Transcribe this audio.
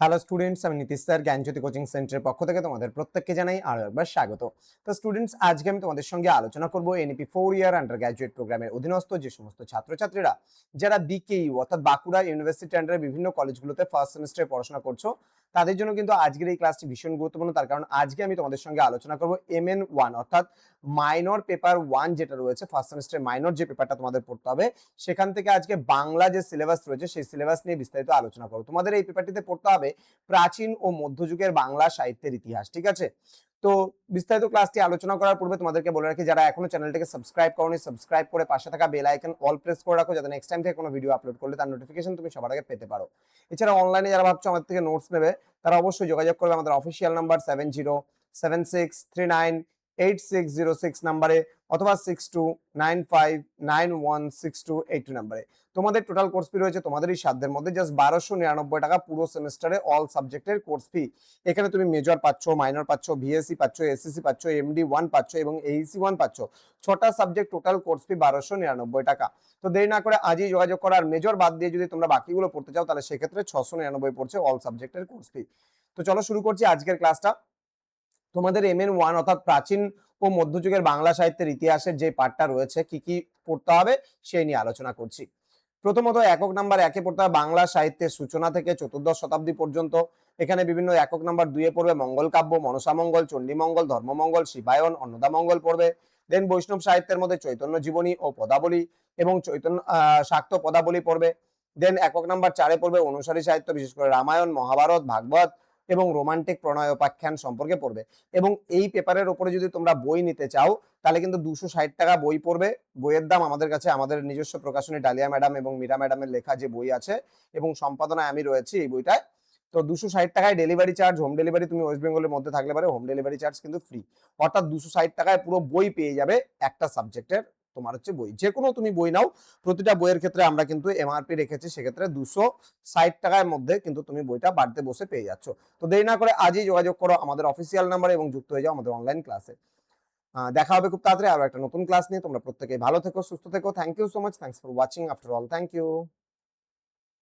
Hello students, আমি Nitish sir জ্ঞানজ্যোতি coaching সেন্টারের পক্ষ থেকে তোমাদের প্রত্যেককে জানাই আরো একবার স্বাগত। তো স্টুডেন্টস, আজকে আমি তোমাদের সঙ্গে আলোচনা করব এনইপি 4 ইয়ার আন্ডার গ্র্যাজুয়েট প্রোগ্রামের অধীনস্থ যে সমস্ত ছাত্রছাত্রীরা যারা বিকেইউ অর্থাৎ বাঁকুড়া ইউনিভার্সিটি আন্ডারে বিভিন্ন কলেজগুলোতে ফার্স্ট সেমিস্টারে পড়াশোনা করছো, তাদের জন্য কিন্তু আজকের এই ক্লাসটি ভীষণ গুরুত্বপূর্ণ। তার কারণ আজকে আমি তোমাদের সঙ্গে আলোচনা করব MN1 অর্থাৎ মাইনর পেপার 1 যেটা রয়েছে ফার্স্ট সেমিস্টারে মাইনর যে পেপারটা তোমাদের পড়তে হবে, সেখান থেকে আজকে বাংলা যে সিলেবাস রয়েছে সেই সিলেবাস নিয়ে বিস্তারিত আলোচনা করব। তোমাদের এই পেপারটিতে পড়তে হবে প্রাচীন ও মধ্যযুগের বাংলা সাহিত্যের ইতিহাস। ঠিক আছে, তো বিস্তারিত ক্লাসটি আলোচনা করার পূর্বে তোমাদেরকে বলে রাখি, যারা এখনো চ্যানেলটিকে সাবস্ক্রাইব করোনি, সাবস্ক্রাইব করে পাশে থাকা বেল আইকন অল প্রেস করে রাখো, যাতে নেক্সট টাইম থেকে কোনো ভিডিও আপলোড করলে তার নোটিফিকেশন তুমি সবার আগে পেতে পারো। এছাড়া অনলাইনে যারা ভাবছো আমাদের থেকে নোটস নেবে, তারা অবশ্যই যোগাযোগ করবে আমাদের অফিসিয়াল নাম্বার 7076398606 নাম্বারে অথবা 6295916282 নাম্বারে। তোমাদের টোটাল কোর্স ফি রয়েছে তোমাদেরই সাধ্যের মধ্যে জাস্ট 1299 টাকা পুরো সেমিস্টারে অল সাবজেক্টের কোর্স ফি। এখানে তুমি মেজর পাচ্ছ, মাইনর পাচ্ছ, ভিএসসি পাচ্ছ, এসএসসি পাচ্ছ, MD1 পাচ্ছ এবং AEC1 পাচ্ছ। 6টা সাবজেক্ট টোটাল কোর্স ফি 1299 টাকা। তো দেরি না করে আজই যোগাযোগ করার, মেজর বাদ দিয়ে যদি তোমরা বাকিগুলো পড়তে চাও তাহলে সেক্ষেত্রে 699 পড়ছে অল সাবজেক্টের কোর্স ফি। তো চলো শুরু করছি আজকের ক্লাসটা। তোমাদের MN1 অর্থাৎ প্রাচীন ও মধ্যযুগের বাংলা সাহিত্যের ইতিহাসের যে পার্টটা রয়েছে, কি কি পড়তে হবে সেই নিয়ে আলোচনা করছি। প্রথমত একক নাম্বার 1-এ পড়তে হবে বাংলা সাহিত্যের সূচনা থেকে চতুর্দশ শতাব্দী পর্যন্ত। এখানে বিভিন্ন একক নাম্বার 2-এ পড়বে মঙ্গল কাব্য, মনসামঙ্গল, চণ্ডীমঙ্গল, ধর্মমঙ্গল, শিবায়ন, অন্নদামঙ্গল পড়বে। দেন বৈষ্ণব সাহিত্যের মধ্যে চৈতন্য জীবনী ও পদাবলী এবং চৈতন্য শাক্ত পদাবলী পড়বে। দেন একক নাম্বার 4-এ পড়বে অনুসারী সাহিত্য, বিশেষ করে রামায়ণ, মহাভারত, ভাগবত এবং রোমান্টিক প্রণয় উপাখ্যান সম্পর্কে পড়বে। এবং এই পেপারের উপরে যদি তোমরা বই নিতে চাও তাহলে কিন্তু 260 টাকা বই পড়বে। বইয়ের দাম আমাদের কাছে, আমাদের নিজস্ব প্রকাশনী ডালিয়া ম্যাডাম এবং মীরা ম্যাডামের লেখা যে বই আছে এবং সম্পাদনায় আমি রয়েছি এই বইটায়। তো 260 টাকায় ডেলিভারি চার্জ, হোম ডেলিভারি তুমি ওয়েস্ট বেঙ্গলের মধ্যে থাকলে পারে হোম ডেলিভারি চার্জ কিন্তু ফ্রি। অর্থাৎ 260 টাকায় পুরো বই পেয়ে যাবে একটা সাবজেক্টের। তোমার হচ্ছে বই যে কোনো তুমি বই নাও, প্রতিটা বইয়ের ক্ষেত্রে আমরা কিন্তু এমআরপি রেখেছি, সেক্ষেত্রে 260 টাকার মধ্যে কিন্তু তুমি বইটা বাড়িতে বসে পেয়ে যাচ্ছ। তো দেরি না করে আজই যোগাযোগ করো আমাদের অফিসিয়াল নাম্বারে এবং যুক্ত হয়ে যাও আমাদের অনলাইন ক্লাসে। দেখা হবে খুব তাড়াতাড়ি আরো একটা নতুন ক্লাস নিয়ে। তোমরা প্রত্যেকেই ভালো থেকো, সুস্থ থেকো। Thank you so much, thanks for watching after all, thank you.